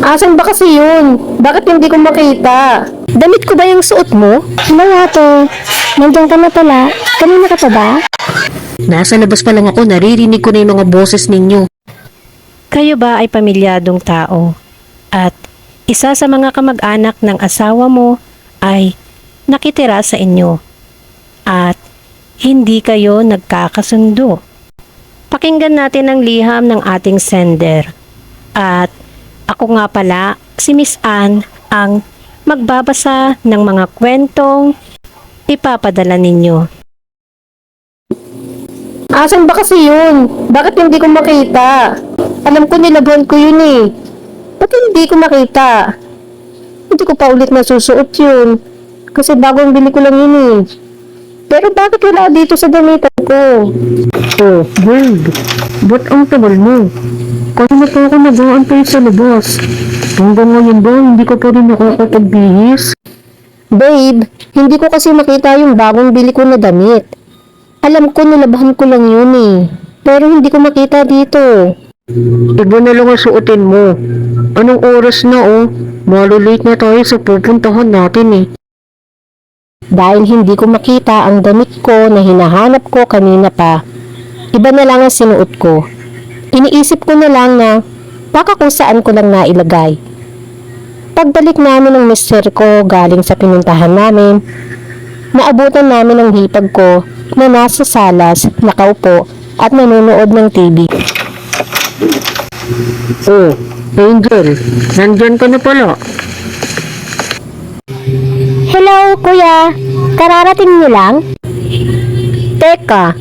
Asan ba kasi yun? Bakit hindi ko makita? Damit ko ba yung suot mo? Hello ate, nandiyan ka na pala. Kanina ka pa ba? Nasa labas pa lang ako, naririnig ko na yung mga boses ninyo. Kayo ba ay pamilyadong tao? At isa sa mga kamag-anak ng asawa mo ay nakitira sa inyo at hindi kayo nagkakasundo. Pakinggan natin ang liham ng ating sender. At ako nga pala, si Miss Ann, ang magbabasa ng mga kwentong ipapadala ninyo. Asan ba kasi yun? Bakit hindi ko makita? Alam ko nilabuhan ko yun eh. Ba't hindi ko makita? Hindi ko pa ulit nasusuot yun. Kasi bagong bili ko lang yun eh. Pero bakit wala dito sa damitan ko? Oh, babe, ba't ang tagal mo? Kanina pa ako nag-aantay sa labas. Hanggang ngayon ba, hindi ko pa rin nakakapagbihis? Babe, hindi ko kasi makita yung bagong bili ko na damit. Alam ko nilabahan ko lang yun eh. Pero hindi ko makita dito. Iba na lang ang suotin mo. Anong oras na oh? Malulate na tayo sa pupuntahan natin eh. Dahil hindi ko makita ang damit ko na hinahanap ko kanina pa, iba na lang ang sinuot ko. Iniisip ko na lang na baka kung saan ko lang nailagay. Pagbalik namin ng mister ko galing sa pinuntahan namin, naabutan namin ang hipag ko na nasa salas, nakaupo at nanonood ng TV. Oh, Angel, nandyan ka na pala. Hello kuya, kararating niyo lang? Teka,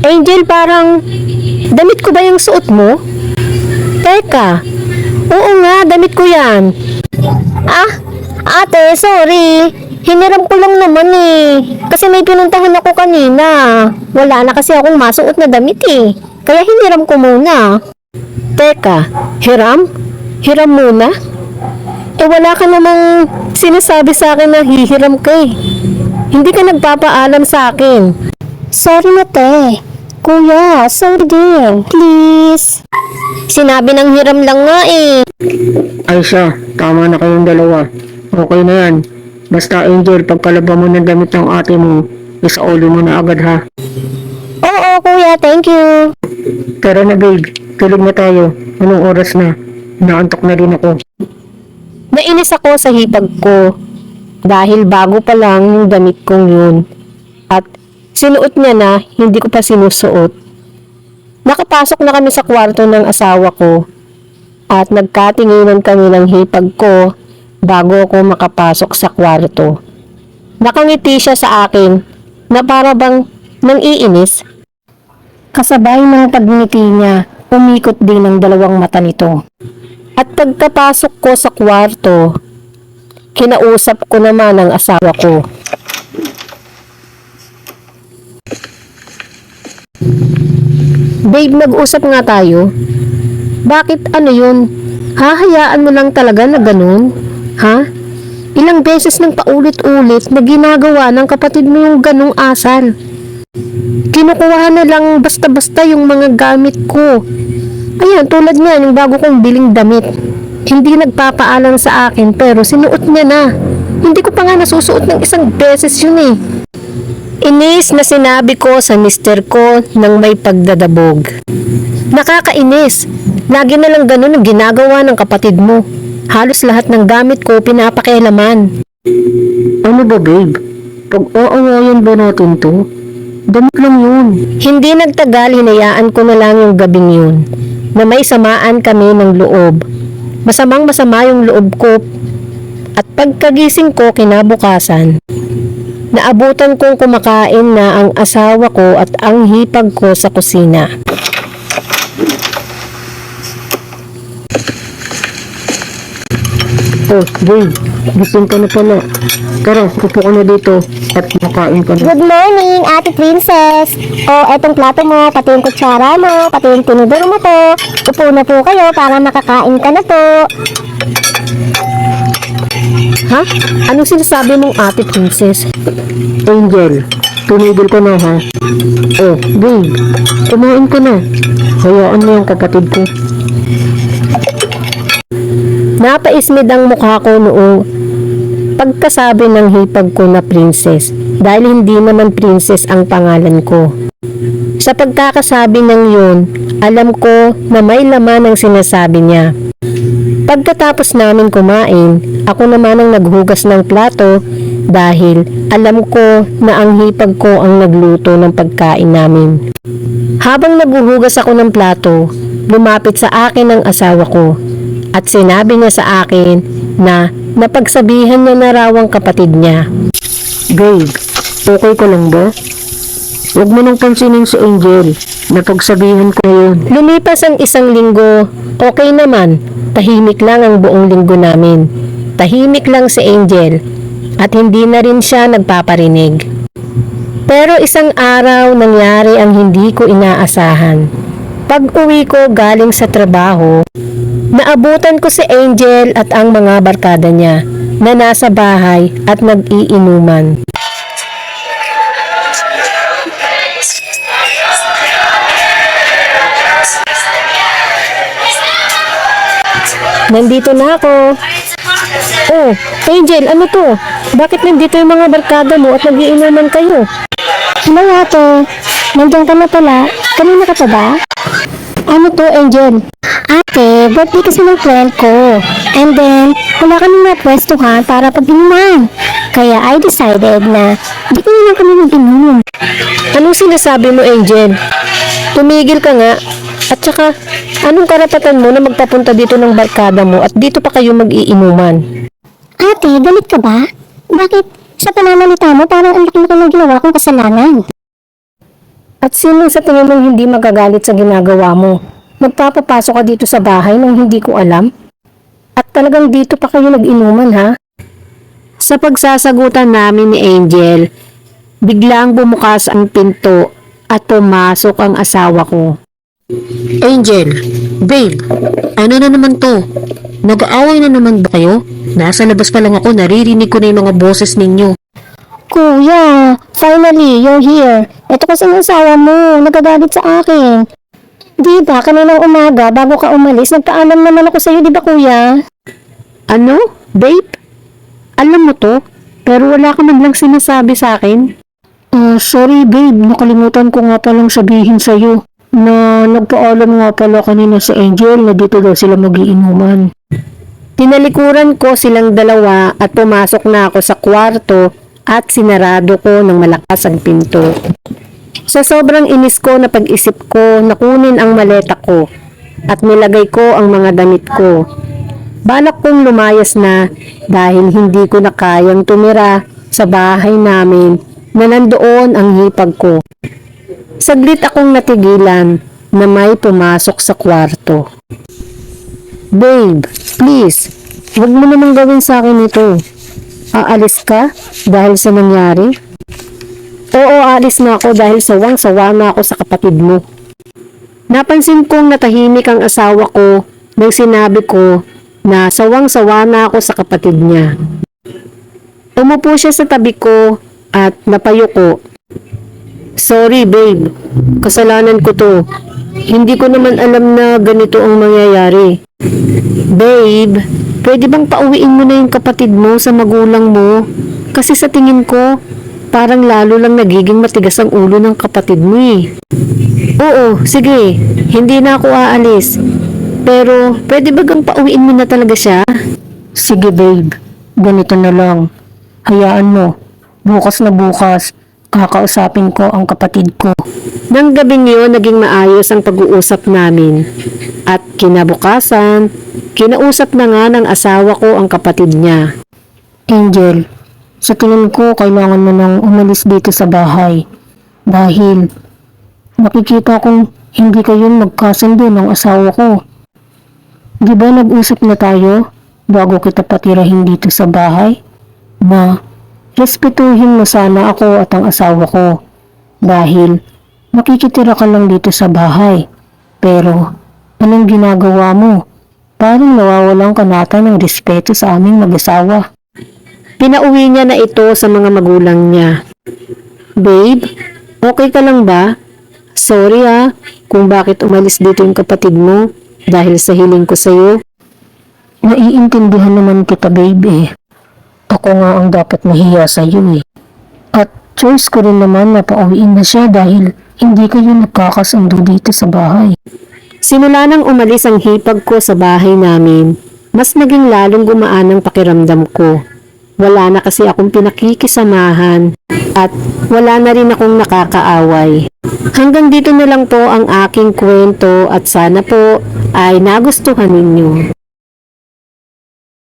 Angel, parang damit ko ba yung suot mo? Teka, oo nga, damit ko yan. Ah, ate, sorry. Hiniram ko lang naman eh. Kasi may pinuntahan ako kanina. Wala na kasi akong masuot na damit eh. Kaya hiniram ko muna. Teka, hiram? Hiram muna? Eh wala ka namang sinasabi sa akin na hihiram ka eh. Hindi ka nagpapaalam sa akin. Sorry na te. Kuya, sorry din. Please. Sinabi ng hiram lang nga eh. Ay siya, tama na kayong dalawa. Okay na yan. Basta Angel, pagkalaba mo ng damit ng ate mo, isauli mo na agad ha. Oo kuya, thank you. Tara na babe, tulog na tayo. Anong oras na? Naantok na rin ako. Nainis ako sa hipag ko dahil bago pa lang yung damit kong yun at sinuot niya na hindi ko pa sinusuot. Nakapasok na kami sa kwarto ng asawa ko at nagkatinginan kami ng hipag ko bago ako makapasok sa kwarto. Nakangiti siya sa akin na para bang nang-iinis. Kasabay ng pagngiti niya, umikot din ang dalawang mata nito. At pagkapasok ko sa kwarto, kinausap ko naman ang asawa ko. Babe, mag-usap nga tayo. Bakit ano yun? Hahayaan mo lang talaga na ganun? Ha? Ilang beses nang paulit-ulit na ginagawa ng kapatid mo yung ganung asal. Kinukuha na lang basta-basta yung mga gamit ko. Ayan, tulad nga yung bago kong biling damit. Hindi nagpapaalam sa akin pero sinuot niya na. Hindi ko pa nga nasusuot ng isang beses yun eh. Inis na sinabi ko sa mister ko nang may pagdadabog. Nakakainis. Lagi na lang ganun ang ginagawa ng kapatid mo. Halos lahat ng gamit ko pinapakialaman. Ano ba babe? Pag-aawayan ba natin to? Damit lang yun. Hindi nagtagal, hinayaan ko na lang yung gabing yun na may samaan kami ng loob. Masamang masama yung loob ko at pagkagising ko kinabukasan, naabutan kong kumakain na ang asawa ko at ang hipag ko sa kusina. Oh babe, gising ka na pala. Tara, upo ka na dito at makain ka na. Good morning, Ate Princess. O, etong plato mo, pati yung kutsara mo, pati yung tinidor mo po. Upo na po kayo para makakain ka na po. Ha? Anong sinasabi mong Ate Princess? Angel, tumigil ka na ha. Oh, babe, kumain ka na. Hayaan mo yung kapatid ko. Napaismid ang mukha ko noong pagkasabi ng hipag ko na princess dahil hindi naman princess ang pangalan ko. Sa pagkakasabi ng yun, alam ko na may laman ang sinasabi niya. Pagkatapos namin kumain, ako naman ang naghugas ng plato dahil alam ko na ang hipag ko ang nagluto ng pagkain namin. Habang naghuhugas ako ng plato, lumapit sa akin ang asawa ko at sinabi niya sa akin na napagsabihan niya na raw ang kapatid niya. Babe, okay ka lang ba? Huwag mo nang pansinin si Angel. Napagsabihan ko na yun. Lumipas ang isang linggo, okay naman. Tahimik lang ang buong linggo namin. Tahimik lang si Angel at hindi na rin siya nagpaparinig. Pero isang araw nangyari ang hindi ko inaasahan. Pag-uwi ko galing sa trabaho, naabutan ko si Angel at ang mga barkada niya na nasa bahay at nag-iinuman. Nandito na ako. Oh, Angel, ano to? Bakit nandito yung mga barkada mo at nag-iinuman kayo? Hello ate, nandiyan ka na pala. Kanina ka pa ba? Ano to, Angel? Ate, birthday kasi ng friend ko. And then, wala kami napwestuhan para pag-inuman. Kaya I decided na di ko na lang kami mag-inom. Anong sinasabi mo, Angel? Tumigil ka nga. At saka, anong karapatan mo na magpapunta dito ng barkada mo at dito pa kayo mag-iinuman? Ate, galit ka ba? Bakit sa pananalita mo parang ang laki-laki ng ginawa kong kasalanan? At sino sa tingin mong hindi magagalit sa ginagawa mo? Magpapapasok ka dito sa bahay nang hindi ko alam? At talagang dito pa kayo nag-inuman, ha? Sa pagsasagutan namin ni Angel, biglang bumukas ang pinto at pumasok ang asawa ko. Angel, babe, ano na naman to? Nag-aaway na naman ba kayo? Nasa labas pa lang ako, naririnig ko na yung mga boses ninyo. Kuya, finally, you're here. Ito kasi ang asawa mo, nagagalit sa akin. Di ba, kaninang umaga, bago ka umalis, nagpaalam naman ako sa'yo, di ba kuya? Ano? Babe? Alam mo to? Pero wala ka man lang sinasabi sa akin. Sorry babe, nakalimutan ko nga palang sabihin sa'yo na nagpaalam nga pala kanina sa Angel na dito daw sila magiinuman. Tinalikuran ko silang dalawa at pumasok na ako sa kwarto at sinarado ko ng malakas ang pinto. Sa sobrang inis ko na pag-isip ko, nakunin ang maleta ko at nilagay ko ang mga damit ko. Balak kong lumayas na dahil hindi ko na kayang tumira sa bahay namin na nandoon ang hipag ko. Saglit akong natigilan na may pumasok sa kwarto. Babe, please, huwag mo namang gawin sa akin ito. Aalis ka dahil sa nangyari? Oo, aalis na ako dahil sawang-sawa na ako sa kapatid mo. Napansin kong natahimik ang asawa ko nang sinabi ko na sawang-sawa na ako sa kapatid niya. Umupo siya sa tabi ko at napayuko. Sorry babe, kasalanan ko to. Hindi ko naman alam na ganito ang mangyayari. Babe, pwede bang pauwiin mo na yung kapatid mo sa magulang mo? Kasi sa tingin ko, parang lalo lang nagiging matigas ang ulo ng kapatid mo eh. Oo, sige, hindi na ako aalis. Pero pwede bagang pauwiin mo na talaga siya? Sige babe, ganito na lang. Hayaan mo, bukas na bukas, kakausapin ko ang kapatid ko. Nang gabing yun, naging maayos ang pag-uusap namin. At kinabukasan, kinausap na nga ng asawa ko ang kapatid niya. Angel, sa tingin ko kailangan mo nang umalis dito sa bahay. Dahil nakikita kong hindi kayo nagkasundo ng asawa ko. Di ba nag-usap na tayo bago kita patirahin dito sa bahay? Na respetuhin mo sana ako at ang asawa ko. Dahil makikitira ka lang dito sa bahay. Pero anong ginagawa mo? Parang nawawalan ka nata ng respeto sa aming mag-asawa. Pinauwi niya na ito sa mga magulang niya. Babe, okay ka lang ba? Sorry kung bakit umalis dito yung kapatid mo dahil sa hiling ko sa'yo. Naiintindihan naman kita, baby. Ako nga ang dapat mahiya sa iyo eh. At choice ko rin naman na pauwiin na siya dahil hindi kayo nagkakasundo dito sa bahay. Simula nang umalis ang hipag ko sa bahay namin, mas naging lalong gumaan ang pakiramdam ko. Wala na kasi akong pinakikisamahan at wala na rin akong nakakaaway. Hanggang dito na lang po ang aking kwento at sana po ay nagustuhan ninyo.